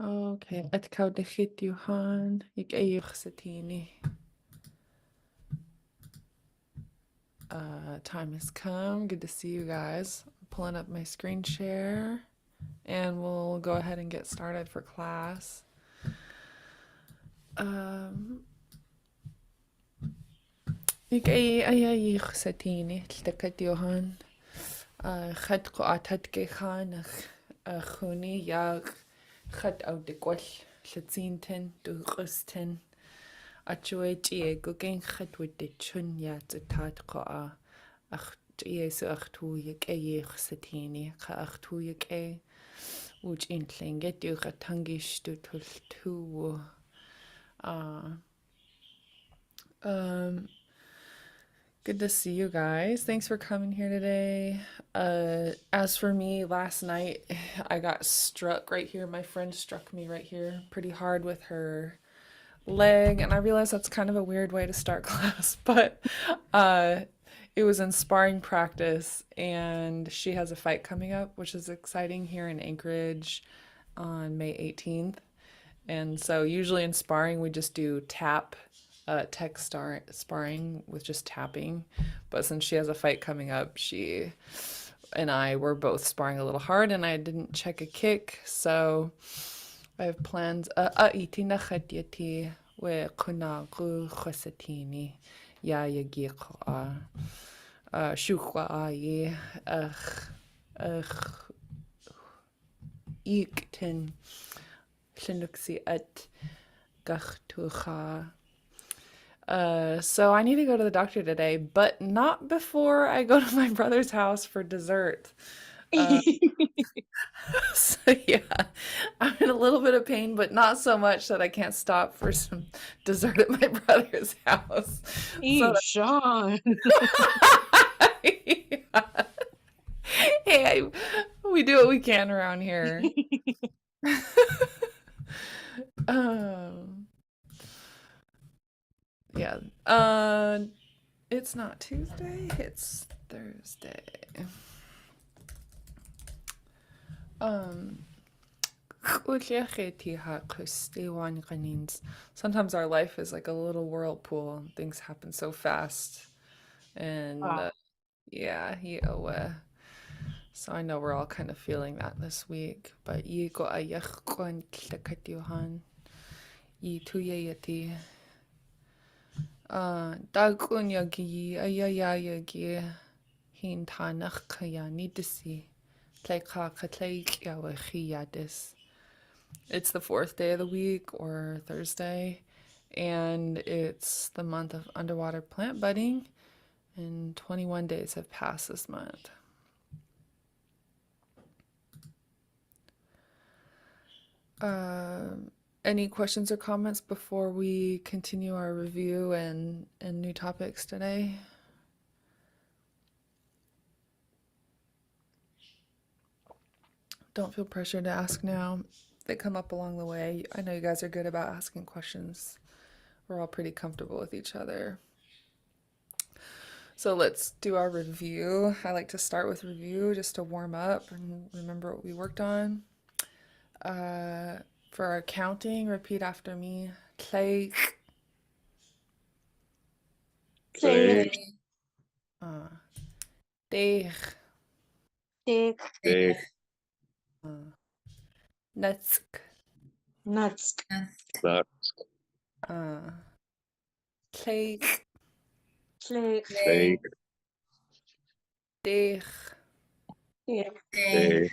Okay, ikaw dichitiuhan, ik satini. Time has come. Good to see you guys. I'm pulling up my screen share and we'll go ahead and get started for class. Ik satini, dichitiuhan. Chad ko atat gehan, chuni yag, chad au de gwell, llytsinten, dwchystin. Achwe ie gogen chad wedi chun ya tad ko a. Ach ie so ach tu yag satini, ka ach tu yag uj in klinget yu gatangish tu tu. Good to see you guys. Thanks for coming here today. As for me, last night I got struck right here. My friend struck me right here pretty hard with her leg, and I realized that's kind of a weird way to start class, but it was in sparring practice, and she has a fight coming up, which is exciting here in Anchorage on May 18th. And so usually in sparring we just do sparring with just tapping. But since she has a fight coming up, she and I were both sparring a little hard, and I didn't check a kick, so I have plans. Itina khatiati we kunagu khosatini ya yagi shukwa ai ikten Shinuksi at Gachtucha. So I need to go to the doctor today, but not before I go to my brother's house for dessert. So yeah, I'm in a little bit of pain, but not so much that I can't stop for some dessert at my brother's house. Sean. Yeah. Hey, we do what we can around here. Yeah. It's not Tuesday, it's Thursday. Sometimes our life is like a little whirlpool and things happen so fast. And yeah, so I know we're all kind of feeling that this week. But Dagun yagi ayayagi hin tanach kaya nidisi. It's the fourth day of the week, or Thursday, and it's the month of underwater plant budding, and 21 days have passed this month. Any questions or comments before we continue our review and new topics today? Don't feel pressured to ask now. They come up along the way. I know you guys are good about asking questions. We're all pretty comfortable with each other. So let's do our review. I like to start with review just to warm up and remember what we worked on. For our counting, repeat after me. Clay. Clay. Deich. Deich. Netsk. Nutsk. Clay. Clay. Deich. Deich.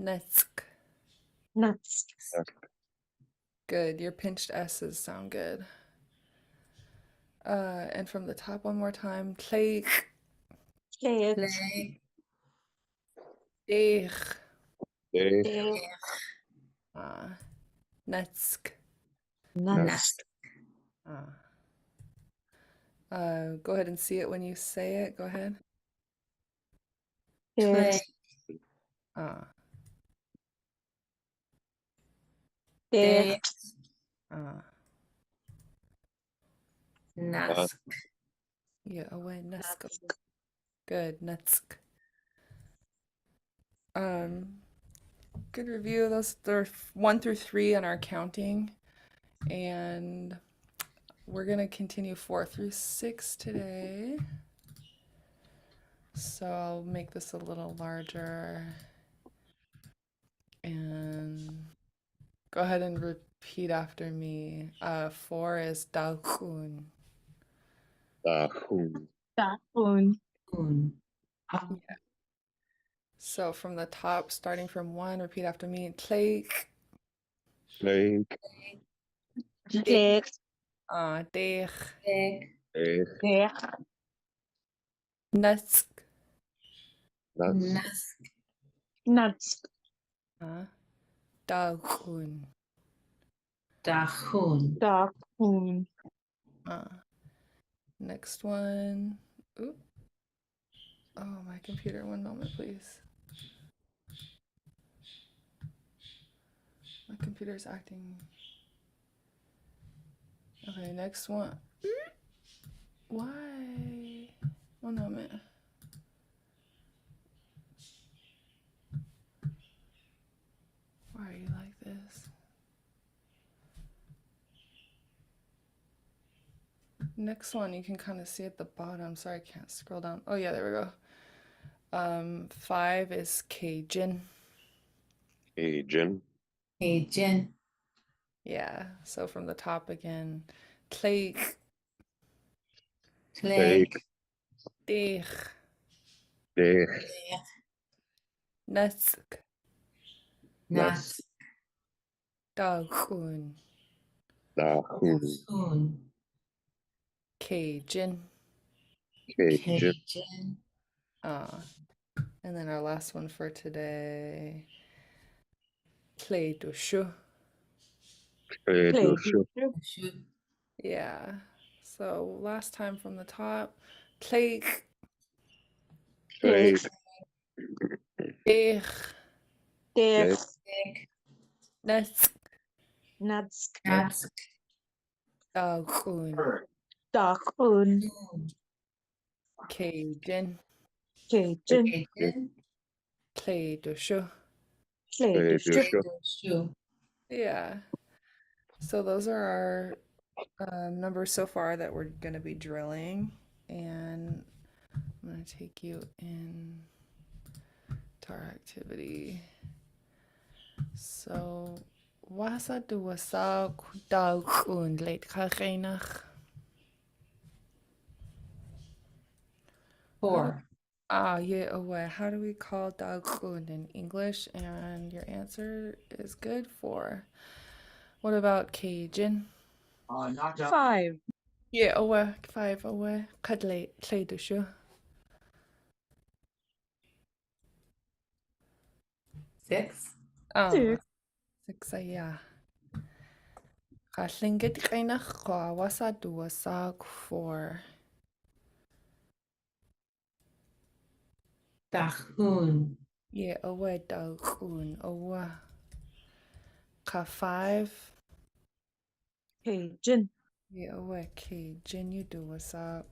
Netsk. Nutsk. Good. Your pinched S's sound good. And from the top one more time. Clay. Clay. Deich. Deich. Netsk. Nutsk. Go ahead and see it when you say it. Go ahead. Deich. Deich. Nask. Yeah, away. Netsk. Good. Netsk. good review. Those are 1 through 3 on our counting, and we're gonna continue 4 through 6 today. So I'll make this a little larger and go ahead and repeat after me. 4 is Daokun. Dachshund. Dachshund. Yeah. So from the top, starting from 1, repeat after me. Tlake, Lake. Lek. Deeg, Deeg. Dek. Nutsk, Nuts. Nuts. Daokun. Dachshund. Next one. Oop. Oh, my computer. One moment, please. My computer's acting. Okay, next one. Why? One moment. Why are you like this? Next one, you can kind of see at the bottom. Sorry, I can't scroll down. Oh yeah, there we go. 5 is Cajun. Cajun. Yeah, so from the top again. Tlake, Lake. Deeg, Deeg. Nutsk, Nuts. Daokun, Dachshund. Cajun. Cajun. And then our last one for today. Clay dushu. Dusche. Yeah. So last time from the top. Clay, Lake. Deeg, Dek. Nutsk, Nuts. Daokun, Dachshund. Cajun. Cajun. Clay dushu. Clay. Dusche. Yeah. So those are our numbers so far that we're going to be drilling. And I'm going to take you in to our activity. So, wasa duwasa daukun late kagenach. 4. Yeah, away. How do we call daukun in English? And your answer is good for. What about Cajun? 5. Yeah, away. 5 away. Kadle clay dushu. 6. Ah, 6. 6 yeah. Lingit Class wasa duwasa 4. Dachshund. Yeah, away daukun. Away. Ka 5. Cajun. Yeah, away Cajun. You duwasa.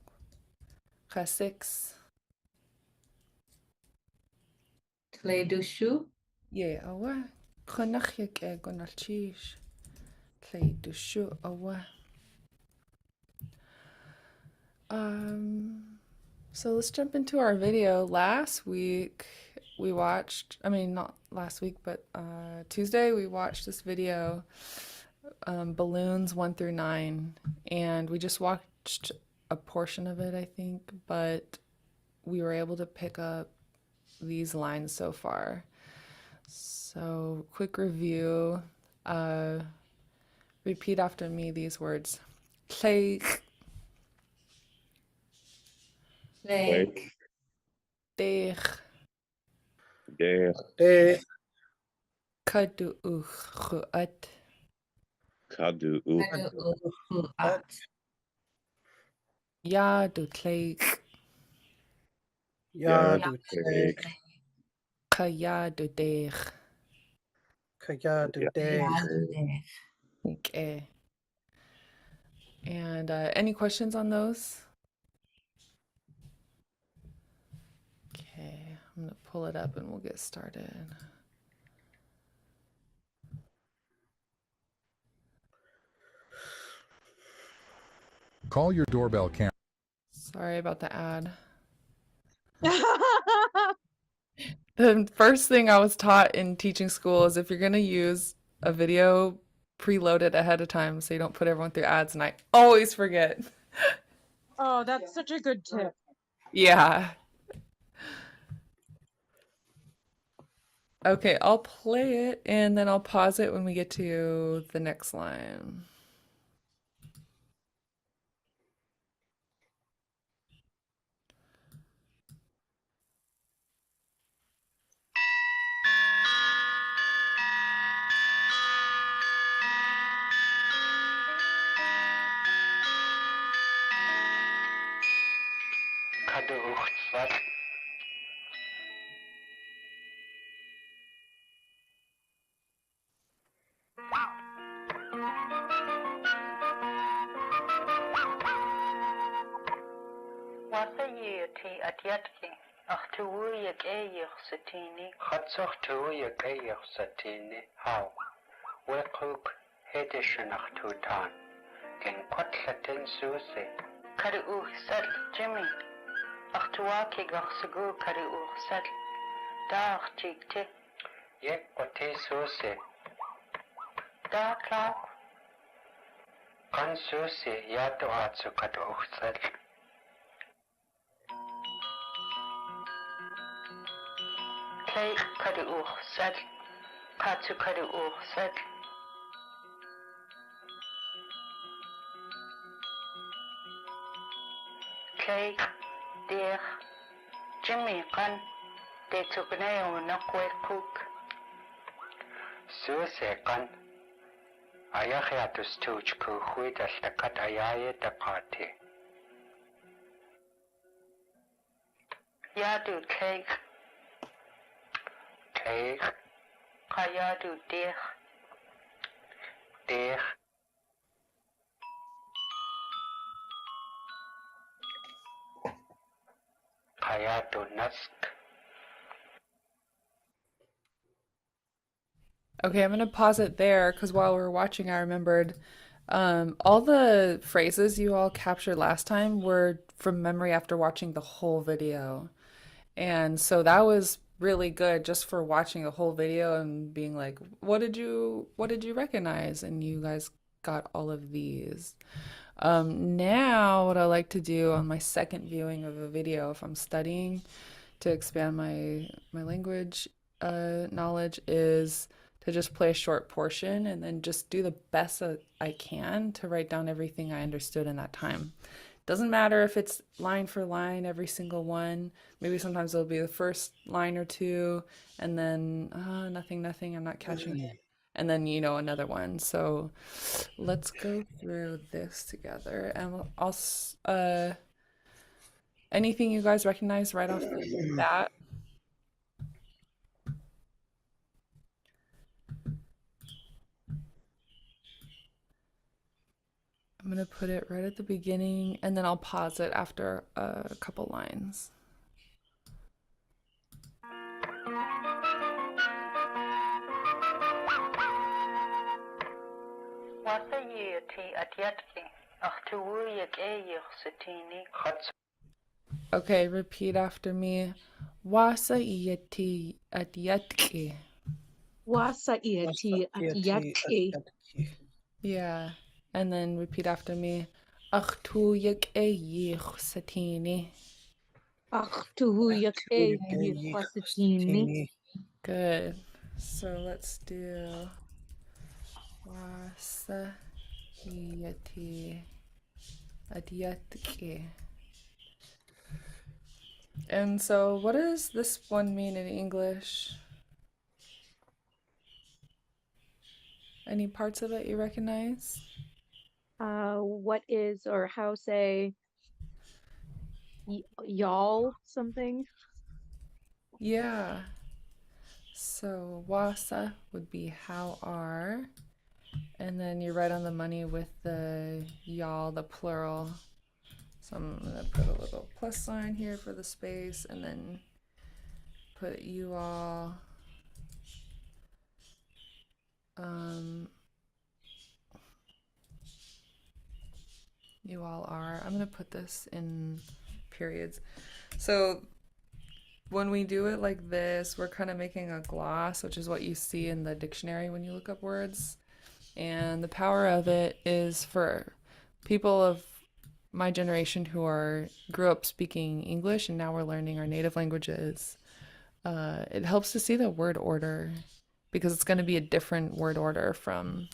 Ka 6. Tledushu. Yeah, away. Khanakhyek egonalchish. Clay dushu away. Um, so let's jump into our video. Last week we watched, I mean, not last week, but Tuesday we watched this video, balloons 1 through 9, and we just watched a portion of it, I think, but we were able to pick up these lines so far. So, quick review. Repeat after me these words. Lake, Lake. deeg, Deeg. kaduuch, geut, Kadu. ja, doet leek, Ja. Yadu Lake. kaya, doet deeg. Kayadu Day. Okay. And any questions on those? Okay, I'm gonna pull it up and we'll get started. Call your doorbell camera. Sorry about the ad. The first thing I was taught in teaching school is if you're going to use a video, preload it ahead of time so you don't put everyone through ads, and I always forget. Oh, that's such a good tip. Yeah. Okay, I'll play it and then I'll pause it when we get to the next line. وصيتي أتيتك أختويك أيخ ستيني خطسختويك أيخ ستيني هاو ويقوك هيدشن أختوتان كن قتلة سوسي كريوه سل جمي أختواكي غخسقو كريوه سل داغ تيكتي يك قتي سوسي داك لاو قن سوسي ياتو آتسو كدوه سل Play karaoke set. Katsu karaoke set. Play dear Jimmy kan de tukneo nakwe cook. Susie kan ayahiatus tuch ku huidas the kat ayaye the party. Yadu cake. Cake. Kayadu dear. Dear. Kayadu nusk. Okay, I'm gonna pause it there because while we were watching, I remembered all the phrases you all captured last time were from memory after watching the whole video. And so that was really good just for watching the whole video and being like, what did you recognize? And you guys got all of these. Now what I like to do on my second viewing of a video, if I'm studying to expand my language knowledge, is to just play a short portion and then just do the best that I can to write down everything I understood in that time. Doesn't matter if it's line for line, every single one. Maybe sometimes it'll be the first line or two, and then nothing, I'm not catching it. And then, another one. So let's go through this together. And anything you guys recognize right off the bat? I'm gonna put it right at the beginning, and then I'll pause it after a couple lines. وصيتي أتيتك أختويك أيخ ستيني Okay, repeat after me. Wasa'iyati atiyatki. Wasa'iati atiyatki. Yeah, and then repeat after me. Akhtuyak ayyikh satini. Akhtuhu yak'e yikhwasatini. Good. So let's do wasa'iyati atiyatki. And so what does this one mean in English? Any parts of it you recognize? What is or how say y'all something? Yeah. So wasa would be how are, and then you're right on the money with the y'all, the plural. So I'm gonna put a little plus sign here for the space, and then put you all. You all are. I'm gonna put this in periods. So when we do it like this, we're kind of making a gloss, which is what you see in the dictionary when you look up words. And the power of it is for people of my generation who grew up speaking English and now we're learning our native languages. It helps to see the word order because it's going to be a different word order from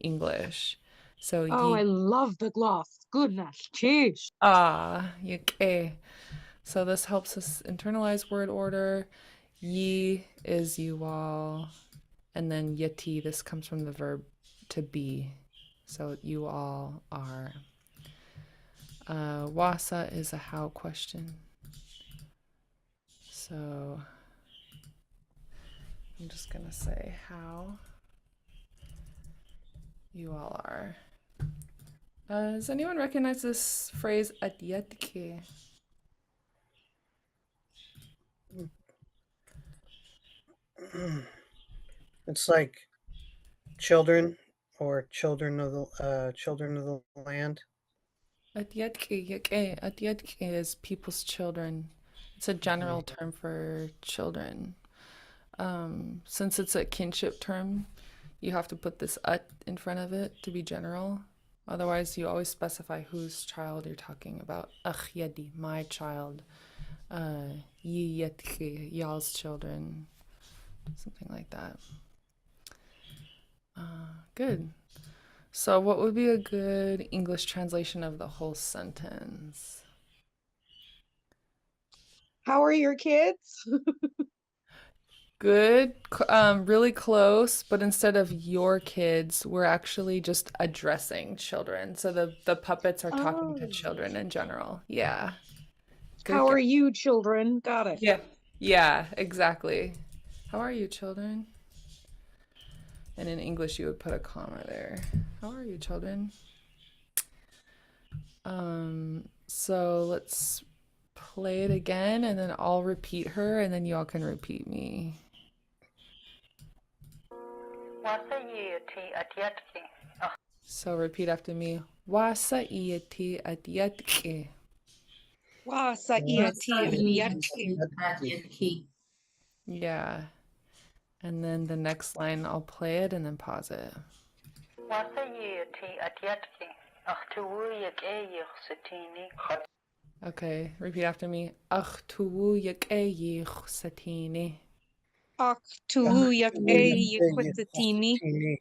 English. So Oh, I ye love the gloss. Goodness, jeez. yake. So this helps us internalize word order. Ye is you all, and then yeti. This comes from the verb to be. So you all are. Wasa is a how question. So I'm just gonna say how you all are. Does anyone recognize this phrase atiatke? It's like children or children of the land. Atiatke yake. Atiatke is people's children. It's a general term for children. Since it's a kinship term, you have to put this at in front of it to be general. Otherwise, you always specify whose child you're talking about. Yadi, my child. Yetki, y'all's children. Something like that. Good. So, what would be a good English translation of the whole sentence? How are your kids? Good, really close, but instead of your kids, we're actually just addressing children. So the puppets are talking to Oh, children in general. Yeah. Good how guess. are you, children? Got it. Yeah. Yeah, exactly. How are you, children? And in English, you would put a comma there. How are you, children? So let's play it again, and then I'll repeat her, and then y'all can repeat me. Wasayeti atiatki. So repeat after me. Wasa ieti adiatke. Wasa iati adiatki. Atyatki. Yeah. And then the next line, I'll play it and then pause it. Wasayeti atiatki. Achtuuyak eyuchsatini. Okay, repeat after me. Ach tu yak eyich satini. Ak tu yak e yikwitsatini.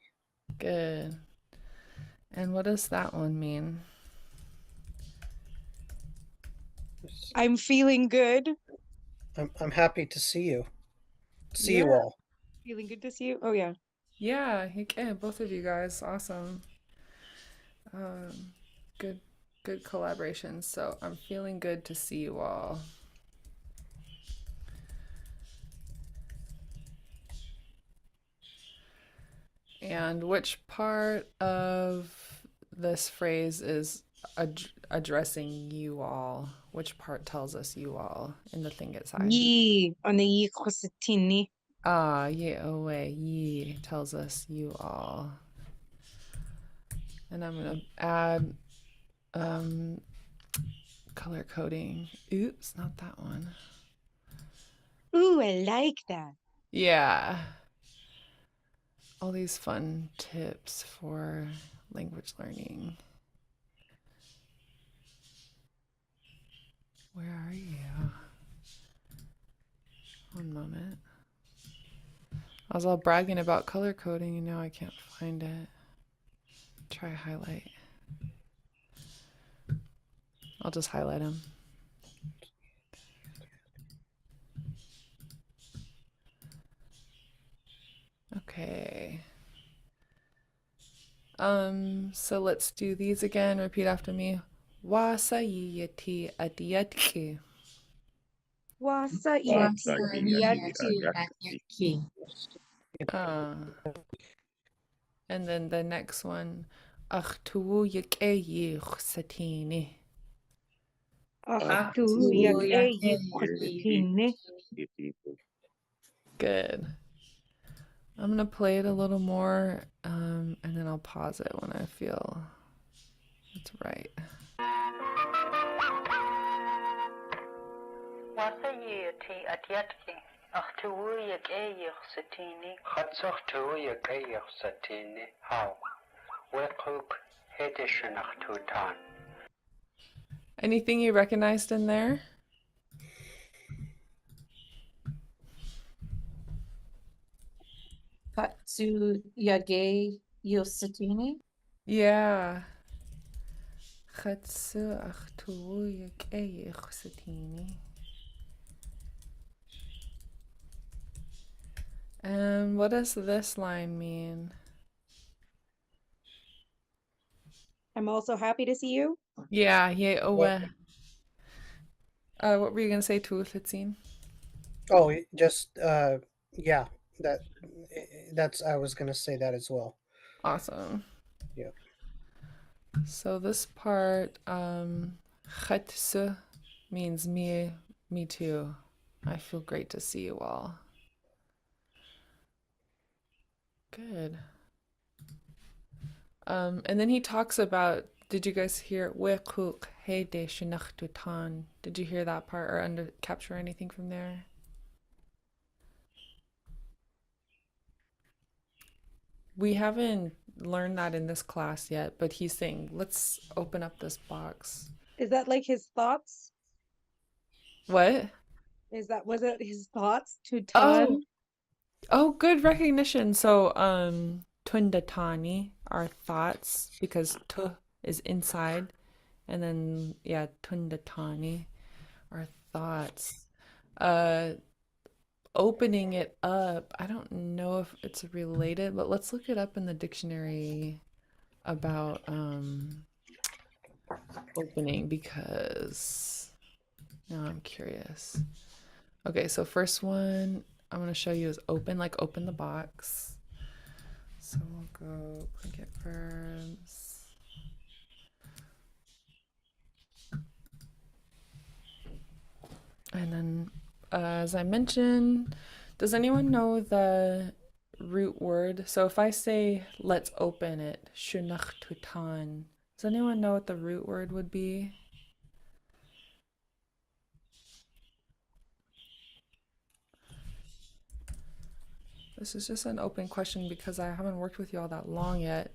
Good. And what does that one mean? I'm feeling good. I'm happy to see you. See you Yeah. all. Feeling good to see you. Oh yeah. Yeah, both of you guys. Awesome. Um, good good collaboration. So I'm feeling good to see you all. And which part of this phrase is addressing you all? Which part tells us you all in the Lingit side? Yi on the yikwitsatini. Ye away, ye tells us you all. And I'm gonna add color coding. Oops, not that one. Ooh, I like that. Yeah. All these fun tips for language learning. Where are you? One moment. I was all bragging about color coding and now I can't find it. Try highlight. I'll just highlight them. Okay. So let's do these again. Repeat after me. Wasayiyati adiyatki. Wasa iati adiatki. Atyatki. Uh, and then the next one. Achtu yakeyich satini. Ak tu yak e yikwitsatini. Good. I'm gonna play it a little more, and then I'll pause it when I feel it's right. أتيتكي أختويك أيخ ستيني خدسختويك أيخ ستيني هاو ويقوك هيدشن أختوتان. Anything you recognized in there? Katsu Yage Yosatini. Yeah. Chatsu achtuyak eyechsatini. And what does this line mean? I'm also happy to see you. Yeah, yeah, What? what were you gonna say, Tulitzin? Oh, just yeah, that that's I was gonna say that as well. Awesome. Yeah. So this part, chatsu means me too. I feel great to see you all. Good. And then he talks about, did you guys hear Wekuk Hede Shinachtutan? Did you hear that part or capture anything from there? We haven't learned that in this class yet, but he's saying, let's open up this box. Is that like his thoughts? What? Was it his thoughts to Oh, Tan? oh, good recognition. So, Tundatani, our thoughts, because tu is inside, and then yeah, Tundatani, our thoughts. Uh, Opening it up, I don't know if it's related, but let's look it up in the dictionary about opening because now I'm curious. Okay, so first one I'm gonna show you is open, like open the box. So we'll go get verbs. And then, as I mentioned, does anyone know the root word? So if I say let's open it, shunachtutan, does anyone know what the root word would be? This is just an open question because I haven't worked with you all that long yet.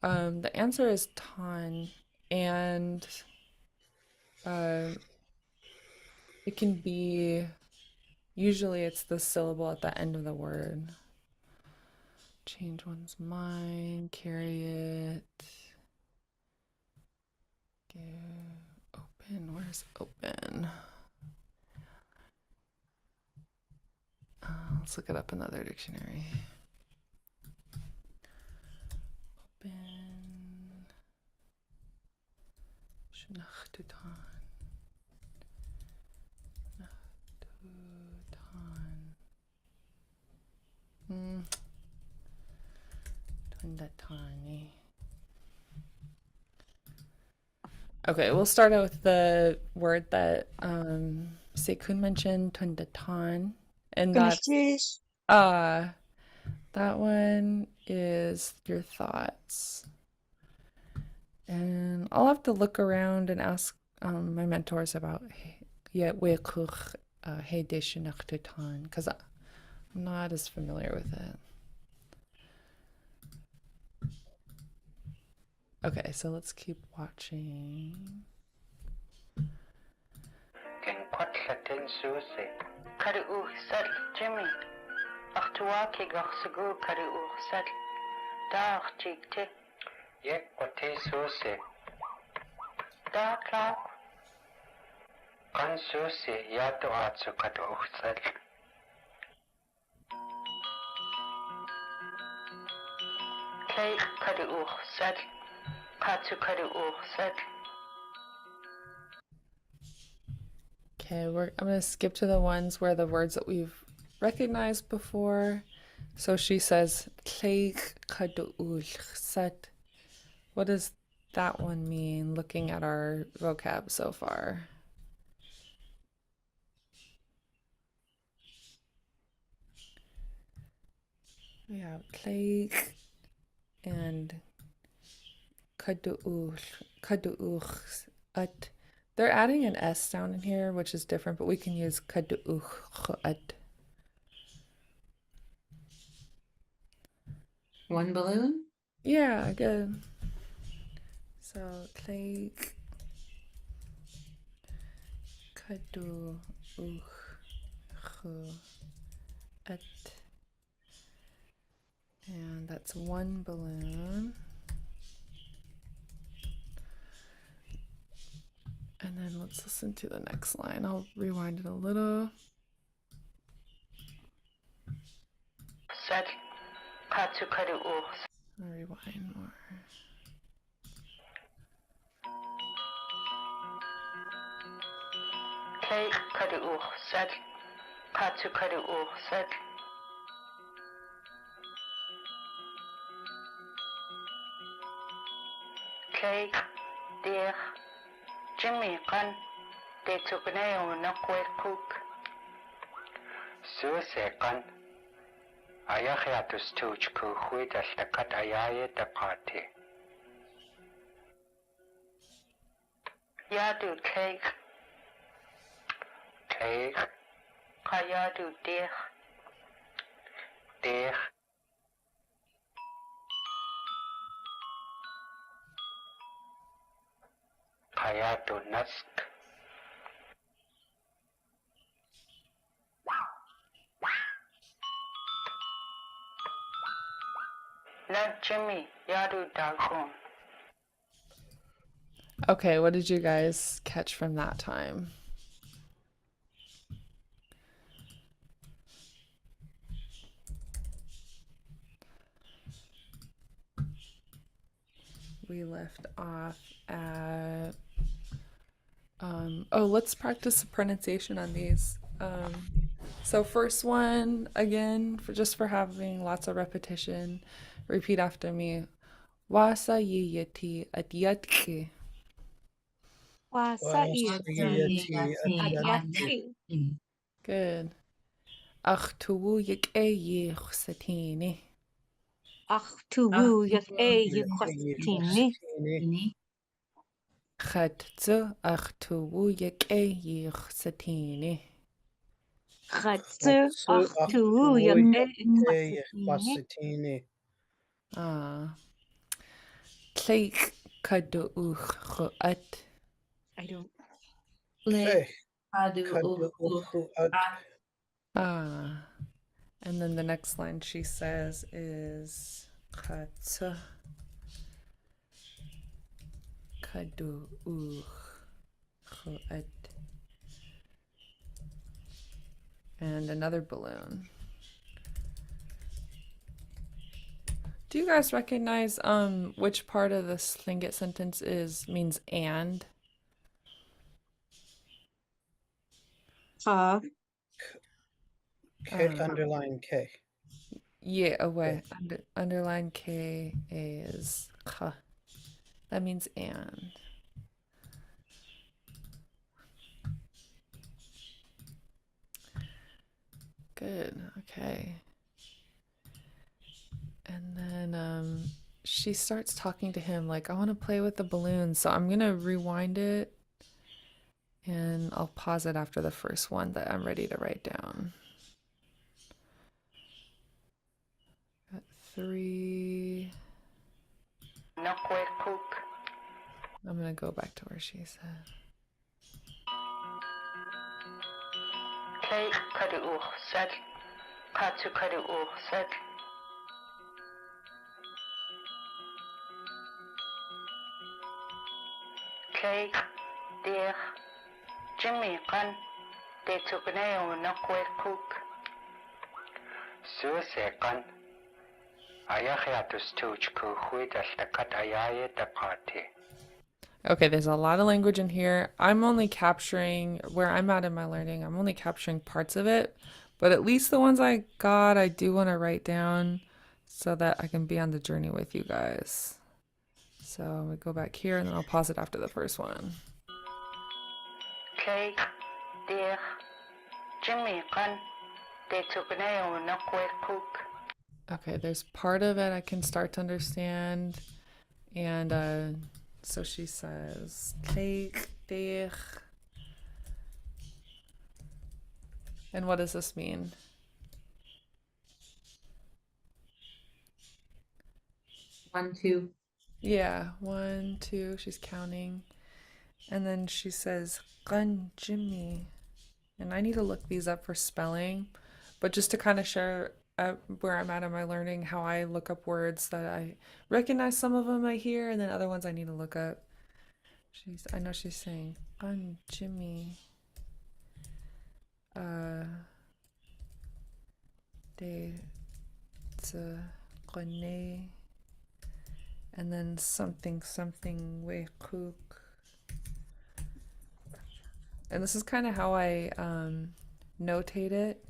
The answer is tan, and uh, it can be, usually it's the syllable at the end of the word. Change one's mind, carry it. Give, open, where's open? Let's look it up in the other dictionary. Open. Schnachtutan. Schnachtutan. Tundatani. Okay, we'll start out with the word that Sekun mentioned, Tundatan. And that's that one is your thoughts. And I'll have to look around and ask my mentors about because I'm not as familiar with it. Okay, so let's keep watching. Ken Quatlatin Susi. Kari Sal, Jimmy. Achtuaki Garsagu Kari Sal. Dar Chikti. Yek Quati Susi. Dar Clark. Kan Susi Yato Atsu Katu Sal. Kay Kari Sal. Katsu Kari Sal. Okay, I'm gonna skip to the ones where the words that we've recognized before. So she says, what does that one mean looking at our vocab so far? We have and at They're adding an S sound in here, which is different, but we can use kadu'uch'at. One balloon? Yeah, good. So, like kadu'uch'at. And that's one balloon. And then let's listen to the next line. I'll rewind it a little. sad katsukadu o I'll rewind more. kei kadu o sad katsukadu o sad kei dear Jimmy kan de tukneo na kwerkuk Suse kan Ayahiatus tuch ku huidas the kat ayaye the party. Yadu cake. Cake. Kayadu dear. Dear. Kayadu nusk. Not Jimmy, Yadu Dagon. Okay, what did you guys catch from that time? We left off at oh, let's practice the pronunciation on these. So first one again, for just for having lots of repetition. Repeat after me. Wasa yiyati adyatki. Wasiyati Adyati. Good. Achtuwu yik'e yichsatini. Achtuwu yak'e yukwastini. Chatzu achtuwu yik'e yichsatini. Chatsu achtuwu yak'e yukwastini. Wasitini. Ah. Tleik kadu'uch'at. I don't. Hey, Kadu kadu'uch'at. Ah. And then the next line she says is Chatzu kadu'uch'at. And another balloon. Do you guys recognize which part of this Lingit sentence means and? K, underline K. Yeah, away. Underline K is K. That means and. Good. Okay. And then she starts talking to him like, I want to play with the balloon. So I'm going to rewind it and I'll pause it after the first one that I'm ready to write down. Got 3. No kwerkuk. I'm going to go back to where she said. Kei kadu o sad katsukadu o sad. Kei dear Jimmy kan de tukneo na kwerkuk Suse kan Ayahiatus tuch ku huidas the kat ayaye the party. Okay, there's a lot of language in here. I'm only capturing where I'm at in my learning. I'm only capturing parts of it, but at least the ones I got, I do want to write down so that I can be on the journey with you guys. So I'm gonna go back here and then I'll pause it after the first one. Kei dear Jimmy kan de tukneo na kwerkuk Okay, there's part of it I can start to understand. And so she says, take Deich. And what does this mean? One, two. Yeah, 1, 2, she's counting. And then she says, Gun Jimmy. And I need to look these up for spelling, but just to kind of share where I'm at in my learning, how I look up words that I recognize, some of them I hear, and then other ones I need to look up. I know she's saying, Gun Jimmy. De Rene. And then something way cook. And this is kind of how I notate it.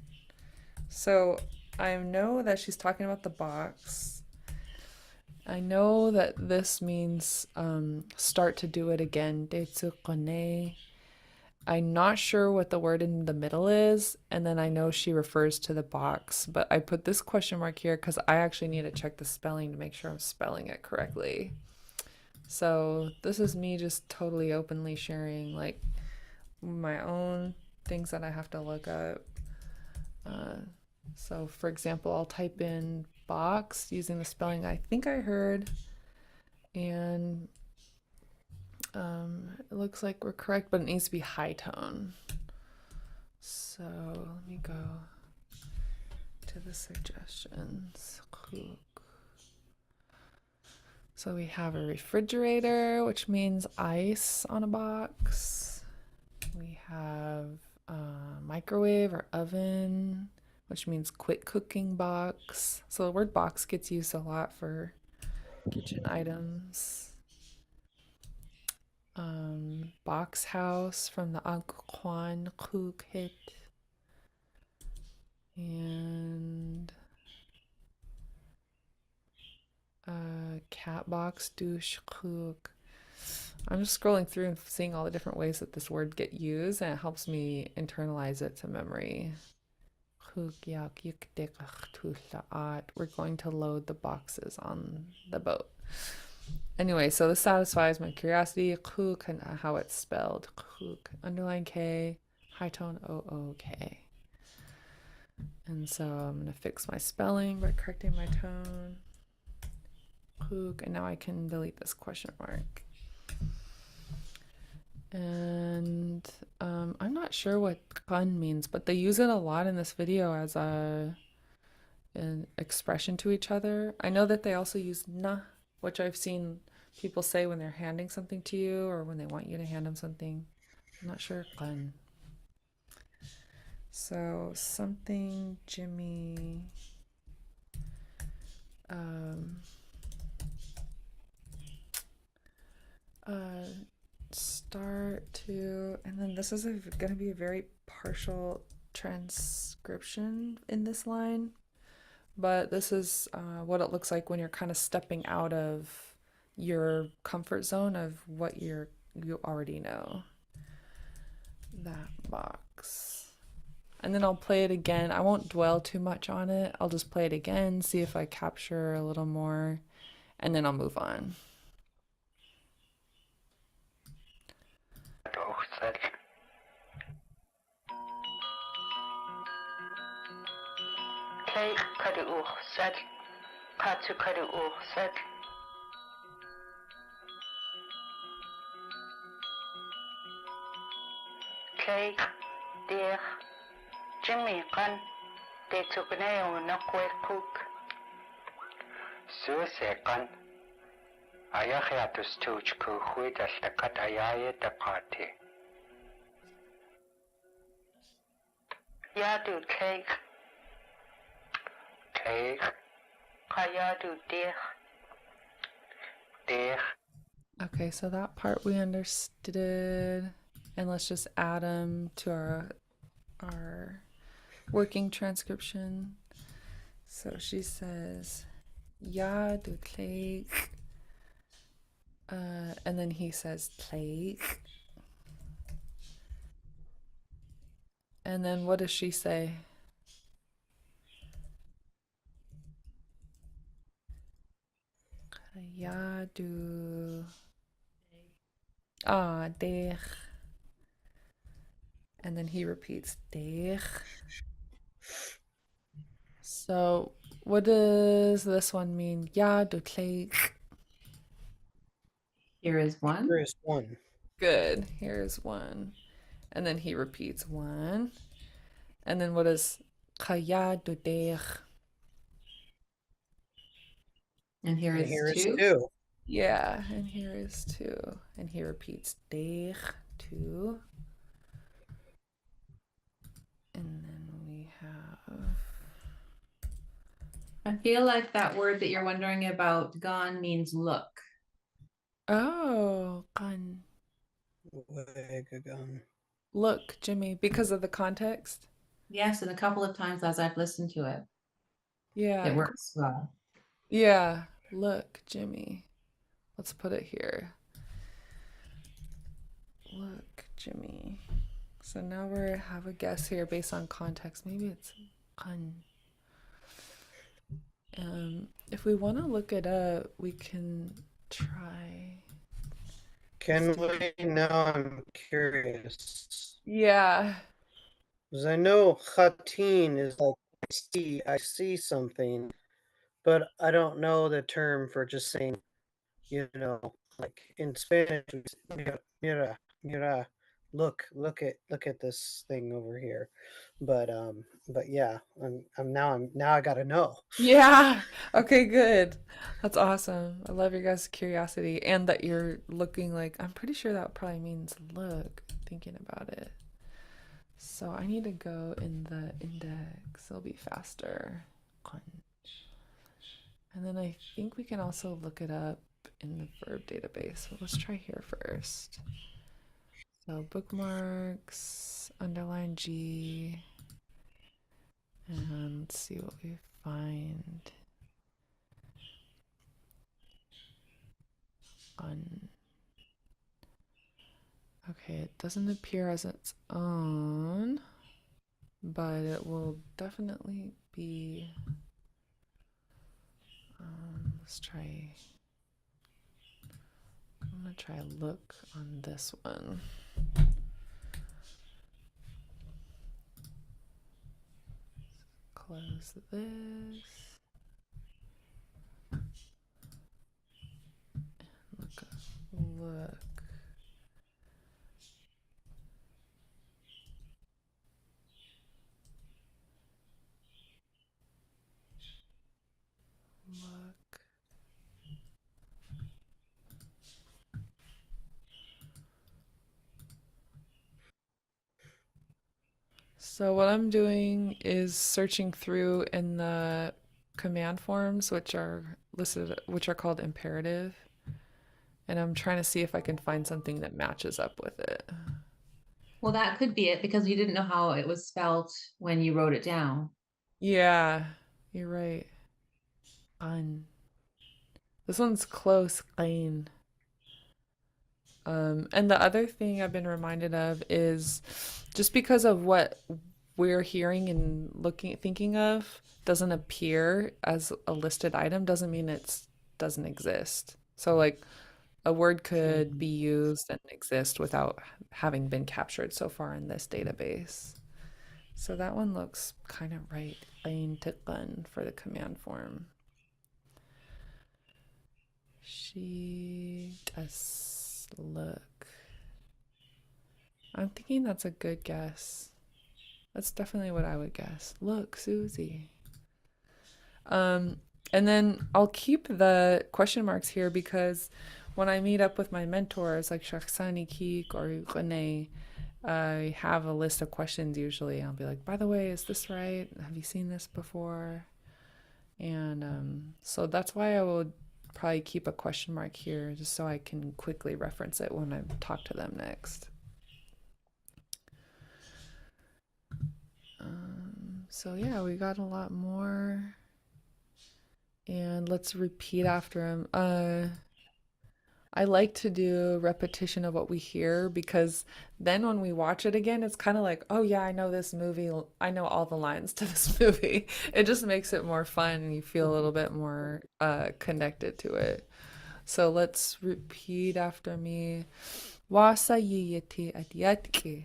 So I know that she's talking about the box. I know that this means start to do it again. Detsukone. I'm not sure what the word in the middle is, and then I know she refers to the box, but I put this question mark here because I actually need to check the spelling to make sure I'm spelling it correctly. So this is me just totally openly sharing like my own things that I have to look up. So for example, I'll type in box using the spelling I think I heard, and it looks like we're correct, but it needs to be high tone. So let me go to the suggestions. So we have a refrigerator, which means ice on a box. We have a microwave or oven, which means quick cooking box. So the word box gets used a lot for kitchen items. Box house from the Agkwan Cook hit. And cat box douche cook. I'm just scrolling through and seeing all the different ways that this word get used, and it helps me internalize it to memory. We're going to load the boxes on the boat. Anyway, so this satisfies my curiosity. Cook and how it's spelled. Cook, underline K, high tone O-O-K. And so I'm going to fix my spelling by correcting my tone. Cook, and now I can delete this question mark. And I'm not sure what gun means, but they use it a lot in this video as an expression to each other. I know that they also use na, which I've seen people say when they're handing something to you or when they want you to hand them something. I'm not sure gun. So something Jimmy. Start to, and then this is going to be a very partial transcription in this line, but this is what it looks like when you're kind of stepping out of your comfort zone of what you already know. That box. And then I'll play it again. I won't dwell too much on it. I'll just play it again, see if I capture a little more, and then I'll move on. Kay kadu uxsat, katsu kadu uxsat. Kay dear Jimmy kan de tukneo nakwe cook. Suose kan ayahiatus tuchku huidas the katayaye the party. Yadu cake. Cake. Kayadu dear. Dear. Okay, so that part we understood, and let's just add them to our working transcription. So she says, "Ja, du kleed," and then he says, "Kleed," and then what does she say? Ja, du. Ah, dich. and then he repeats dich. So what does this one mean? Ja, du kleig. Here is one. Here is one. Good. Here's one. And then he repeats one. And then what is kaya du dich? And here And is here is two. two. Yeah, and here is two. And he repeats dich, two. And then we have I feel like that word that you're wondering about, gone, means look. oh, kan. Wegagon. Look, Jimmy, because of the context. Yes, and a couple of times as I've listened to it, Yeah, it works well. yeah. Look, Jimmy. Let's put it here. Look, Jimmy. So now we have a guess here based on context. Maybe it's kan. If we want to look it up, we can try. Can we? Now I'm curious. Yeah. Because I know chatin is like I see something, but I don't know the term for just saying, like in Spanish, we say, mira, mira, look at this thing over here. But yeah, now I gotta know. Yeah. Okay, good. That's awesome. I love your guys' curiosity and that you're looking like, I'm pretty sure that probably means look, thinking about it. So I need to go in the index. It'll be faster. And then I think we can also look it up in the verb database. So let's try here first. So bookmarks, underline G, and let's see what we find. On. Okay, it doesn't appear as its own, but it will definitely be. Let's try. I'm gonna try look on this one. Close this. Look up. Look. Look. So what I'm doing is searching through in the command forms, which are listed, which are called imperative, and I'm trying to see if I can find something that matches up with it. Well, that could be it because you didn't know how it was spelled when you wrote it down. Yeah, you're right. Un. This one's close, clean. And the other thing I've been reminded of is just because of what we're hearing and thinking of doesn't appear as a listed item doesn't mean it doesn't exist. So like a word could be used and exist without having been captured so far in this database. So that one looks kind of right. Plain ticklen for the command form. She does look. I'm thinking that's a good guess. That's definitely what I would guess. Look, Susie. And then I'll keep the question marks here because when I meet up with my mentors like Shaksani Keek or Renee, I have a list of questions usually. I'll be like, by the way, is this right? Have you seen this before? And so that's why I would probably keep a question mark here just so I can quickly reference it when I talk to them next. So yeah, we got a lot more. And let's repeat after him. I like to do repetition of what we hear because then when we watch it again, it's kind of like, oh yeah, I know this movie. I know all the lines to this movie. It just makes it more fun and you feel a little bit more connected to it. So let's repeat after me. Wasa yiyati adyatki.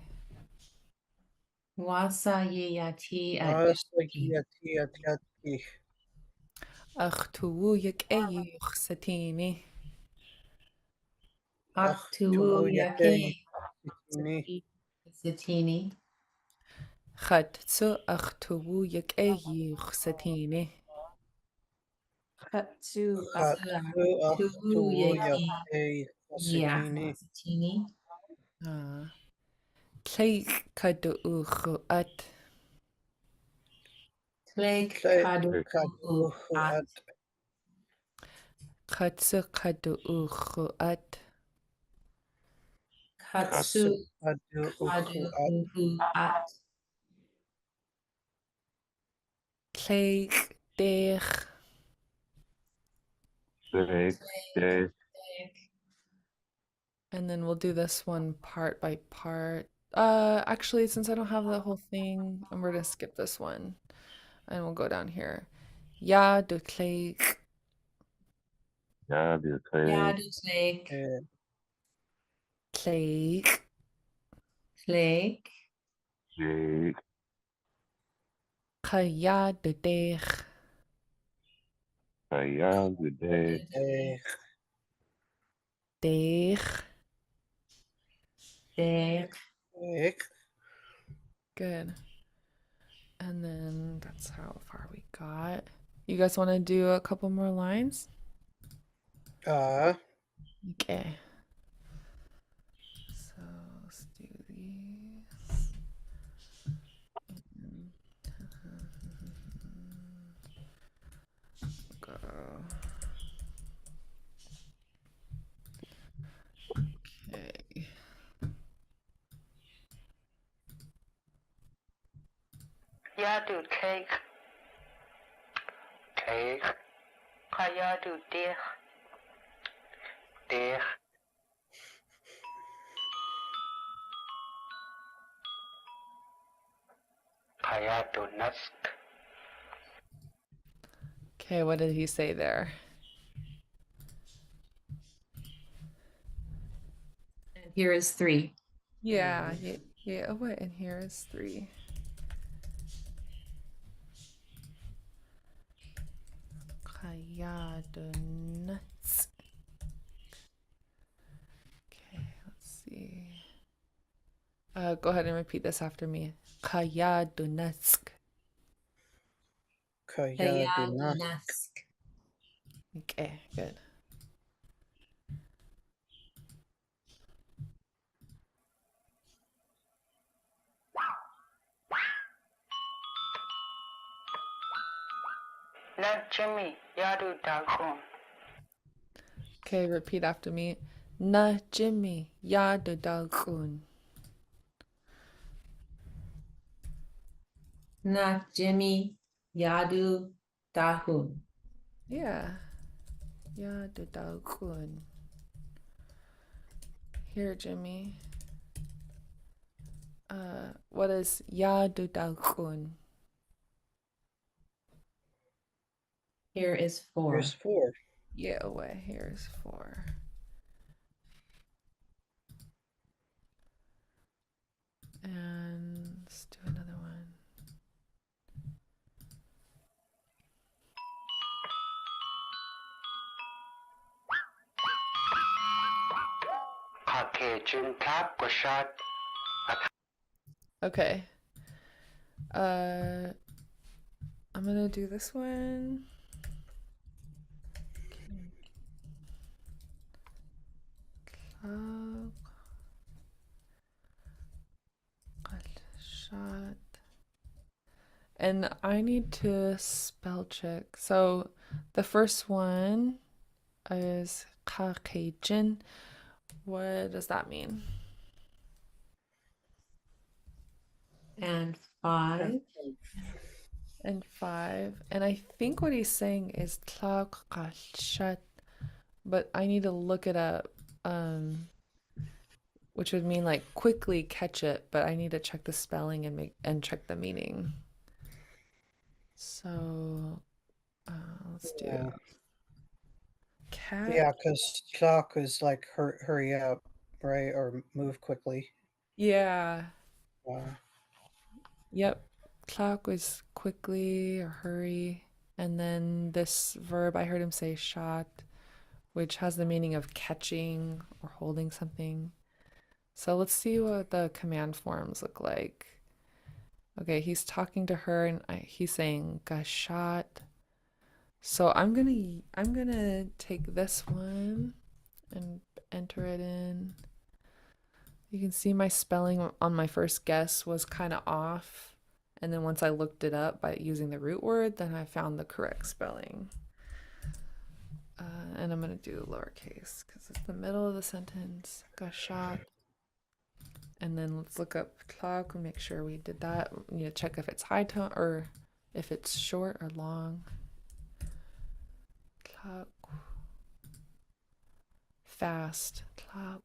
Wasayati Asagiyati. Achtuwu yake satini. Aktu Yake. Yake Satini. Satini. Chatsu achtuwu yake satini. Katsu Hatsu Tu ahtu Yaki yake. Ya Satini. Satini. Tleik kadu'u at. Tleg Tle Kadu kaduhu At at. Katsu kadu'u at. Katsu Kaduhu at. Kadu At Tleik dech. Day, day, And then we'll do this one part by part. Actually, since I don't have the whole thing, and we're gonna skip this one, and we'll go down here. Ja, du tleik. yeah, the clay, Yadu Tleg Tleik. Tleg day, Kaya du dech. yeah, the day, Dech. Deg Ek. Good. And then that's how far we got. You guys want to do a couple more lines? Okay. So let's do these. Go. Okay. Yadu take. Take. Kayadu dech. Dech. Kayadu nask. Okay, what did he say there? And here is 3. Yeah, yeah. Oh, what? And here is 3. Kayadunats. Okay, let's see. Go ahead and repeat this after me. Kayadunatsk. Kayaduna. Nask. Okay, good. Na Jimmy. Yadu dagun. Okay, repeat after me. Na Jimmy Yadudalkun. Na Jimmy Yadu Dahun. Yeah. Yadudalkun. Here, Jimmy. What is Yadudalkun? Here is 4. Here's 4. Yeah, away. Here's 4. And let's do another one. Kake jun tap kushat. Okay. I'm gonna do this one. Shot. And I need to spell check. So the first one is Caucasian. What does that mean? And 5. And 5. And I think what he's saying is Tlauqashat, but I need to look it up. Which would mean like quickly catch it, but I need to check the spelling and check the meaning. So let's do cat. Yeah, because clock is like hurry up, right? Or move quickly. Yeah. Yep. Clock was quickly or hurry. And then this verb, I heard him say shot, which has the meaning of catching or holding something. So let's see what the command forms look like. Okay, he's talking to her and he's saying gashat. So I'm gonna take this one and enter it in. You can see my spelling on my first guess was kind of off. And then once I looked it up by using the root word, then I found the correct spelling. And I'm going to do lowercase because it's the middle of the sentence. Gashat. And then let's look up clock and make sure we did that. We need to check if it's high tone or if it's short or long. Clock. Fast. Clock.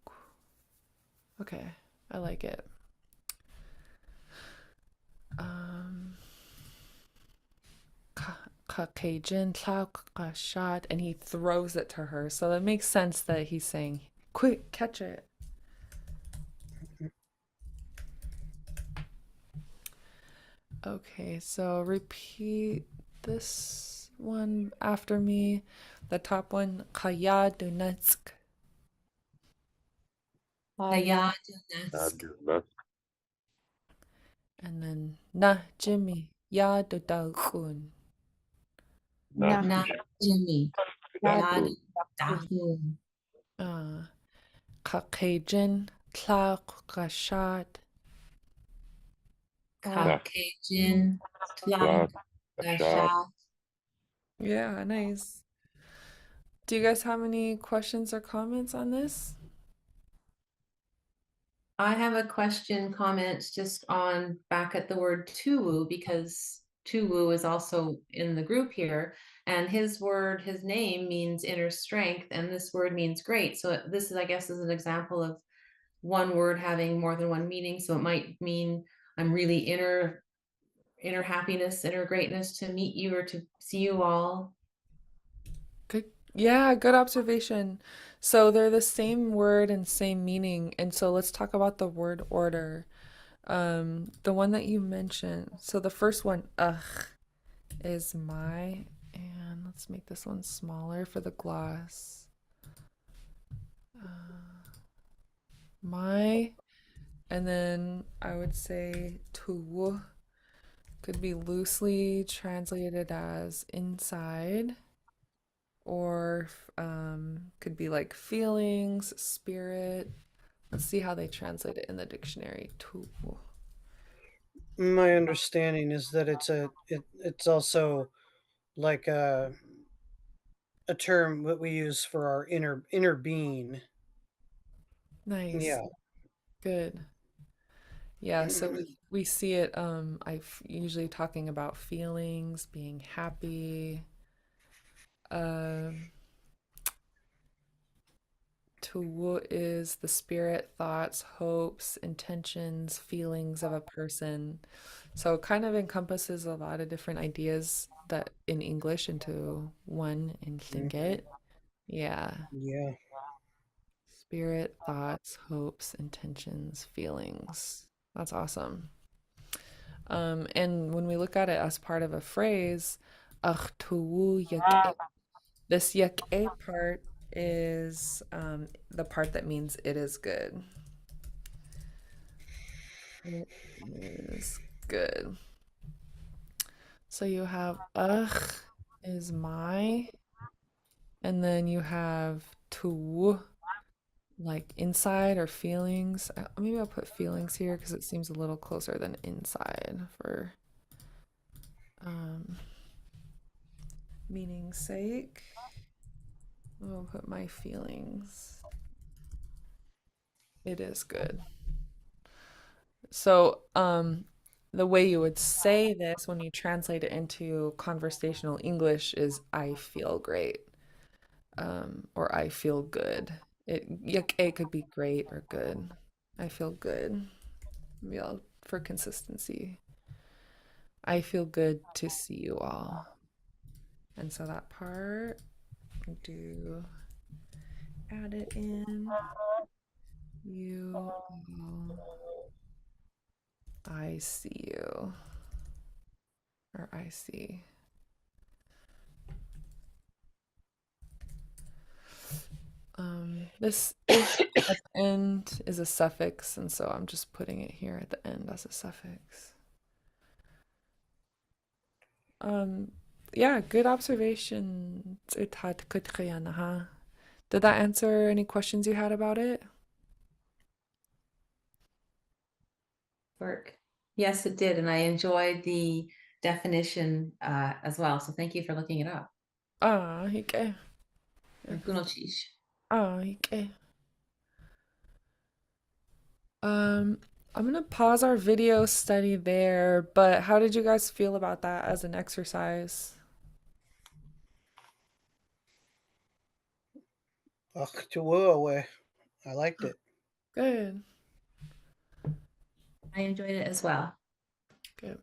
Okay, I like it. Caucasian clock shot, and he throws it to her. So it makes sense that he's saying, "Quick, catch it." Okay, so repeat this one after me. The top one, Kaya Donetsk. Kaya Na Donetsk. Donetsk. And then Na Jimmy Ya Dodalkun. Na Na Jimmy. Daku. Yad Dahun. Caucasian Clock Gashat. Caucasian. Clock. Tlag. Gashat. Gashat. Yeah, nice. Do you guys have any questions or comments on this? I have a question, comment just on back at the word tuwu because tuwu is also in the group here, and his word, his name means inner strength, and this word means great. So this is, I guess, is an example of one word having more than one meaning. So it might mean I'm really inner happiness, inner greatness to meet you or to see you all. Good. Yeah, good observation. So they're the same word and same meaning. And so let's talk about the word order. The one that you mentioned. So the first one, ugh, is my, and let's make this one smaller for the gloss. My, and then I would say tu could be loosely translated as inside, or could be like feelings, spirit. Let's see how they translate it in the dictionary. Tu. My understanding is that it's also like a term that we use for our inner being. Nice. Yeah. Good. Yeah, so we see it I've usually talking about feelings, being happy. Um to is the spirit, thoughts, hopes, intentions, feelings of a person. So it kind of encompasses a lot of different ideas that in English into one in Lingit. Yeah. Yeah. Spirit, thoughts, hopes, intentions, feelings. That's awesome. And when we look at it as part of a phrase, "Ach tuwu yak." This yak a part is the part that means it is good. It is good. So you have ugh is my, and then you have tu, like inside or feelings. Maybe I'll put feelings here because it seems a little closer than inside for um, meaning's sake. I'll put my feelings. It is good. So, the way you would say this when you translate it into conversational English is I feel great, or I feel good. It could be great or good. I feel good. Maybe I'll, for consistency. I feel good to see you all. And so that part, do add it in. You all I see you. Or I see. This ish at the end is a suffix, and so I'm just putting it here at the end as a suffix. Um, yeah, good observation. Did that answer any questions you had about it? Work. Yes, it did, and I enjoyed the definition as well. So thank you for looking it up. Ah, okay. Gunalchish. Ah, okay. Um, I'm gonna pause our video study there, but how did you guys feel about that as an exercise? Ach, away. I liked it. Good, I enjoyed it as well. good.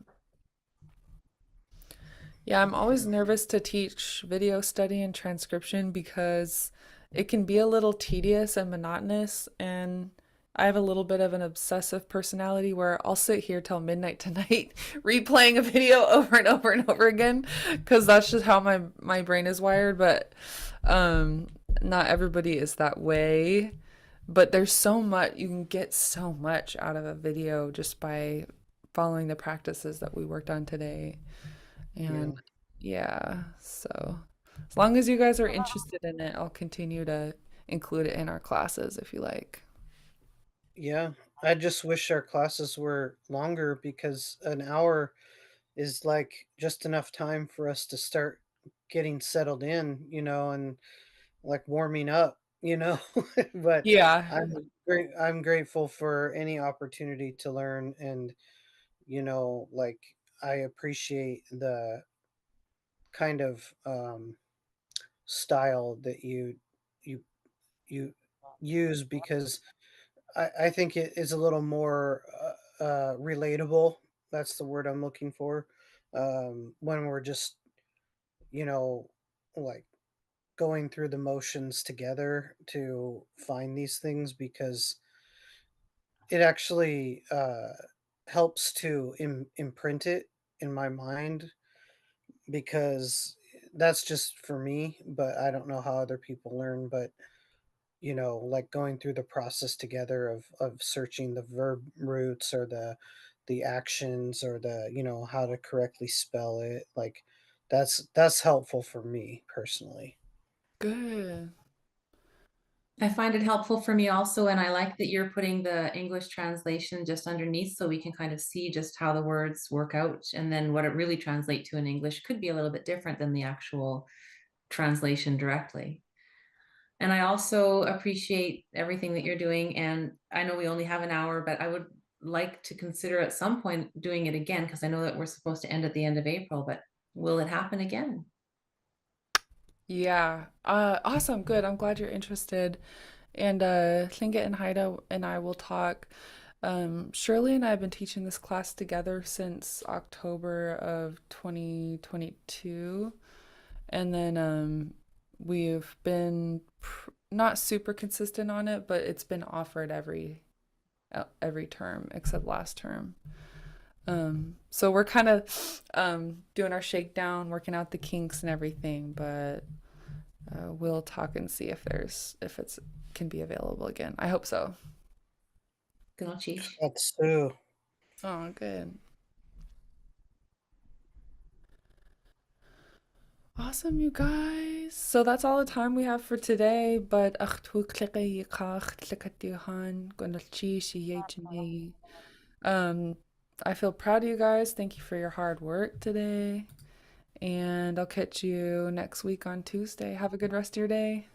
Yeah, I'm always nervous to teach video study and transcription because it can be a little tedious and monotonous, and I have a little bit of an obsessive personality where I'll sit here till midnight tonight replaying a video over and over and over again because that's just how my brain is wired, but um not everybody is that way. But there's so much you can get so much out of a video just by following the practices that we worked on today. Yeah. And yeah, so as long as you guys are interested in it, I'll continue to include it in our classes if you like. Yeah. I just wish our classes were longer because an hour is like just enough time for us to start getting settled in, and like warming up, but Yeah, I'm grateful for any opportunity to learn, and like I appreciate the kind of style that you you use because I think it is a little more relatable. That's the word I'm looking for. When we're just, you know, like going through the motions together to find these things because it actually helps to imprint it in my mind because that's just for me, but I don't know how other people learn, but like going through the process together of searching the verb roots or the actions or the how to correctly spell it, like that's helpful for me personally. good. I find it helpful for me also, and I like that you're putting the English translation just underneath so we can kind of see just how the words work out, and then what it really translate to in English could be a little bit different than the actual translation directly. And I also appreciate everything that you're doing, and I know we only have an hour, but I would like to consider at some point doing it again because I know that we're supposed to end at the end of April, but will it happen again? Yeah. Awesome. Good. I'm glad you're interested. And Lingit and Haida and I will talk. Shirley and I have been teaching this class together since October of 2022. And then we've been not super consistent on it, but it's been offered every term except last term. So we're kind of doing our shakedown, working out the kinks and everything, but we'll talk and see if it's can be available again. I hope so. Gunalchish. That's true. Oh, good. Awesome, you guys. So that's all the time we have for today, but um I feel proud of you guys. Thank you for your hard work today. And I'll catch you next week on Tuesday. Have a good rest of your day.